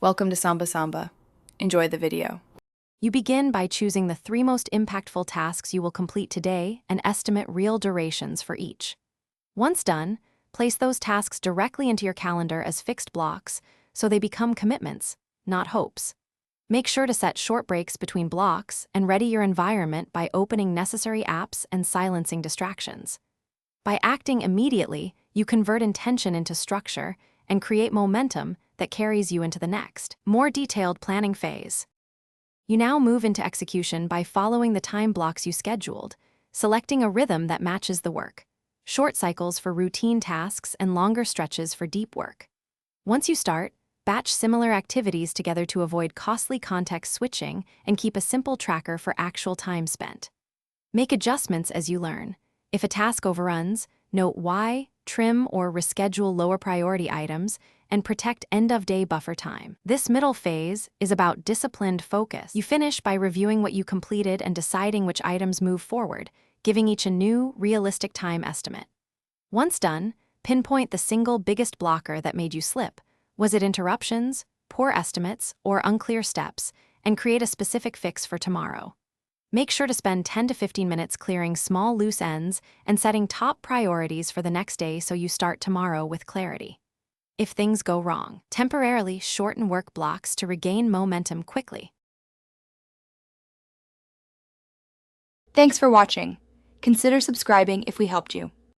Welcome to Samba Samba. Enjoy the video. You begin by choosing the 3 most impactful tasks you will complete today and estimate real durations for each. Once done, place those tasks directly into your calendar as fixed blocks so they become commitments, not hopes. Make sure to set short breaks between blocks and ready your environment by opening necessary apps and silencing distractions. By acting immediately, you convert intention into structure and create momentum that carries you into the next, more detailed planning phase. You now move into execution by following the time blocks you scheduled, selecting a rhythm that matches the work. Short cycles for routine tasks and longer stretches for deep work. Once you start, batch similar activities together to avoid costly context switching and keep a simple tracker for actual time spent. Make adjustments as you learn. If a task overruns, note why, trim or reschedule lower priority items, and protect end-of-day buffer time. This middle phase is about disciplined focus. You finish by reviewing what you completed and deciding which items move forward, giving each a new, realistic time estimate. Once done, pinpoint the single biggest blocker that made you slip. Was it interruptions, poor estimates, or unclear steps, and create a specific fix for tomorrow. Make sure to spend 10 to 15 minutes clearing small loose ends and setting top priorities for the next day so you start tomorrow with clarity. If things go wrong, temporarily shorten work blocks to regain momentum quickly. Thanks for watching. Consider subscribing if we helped you.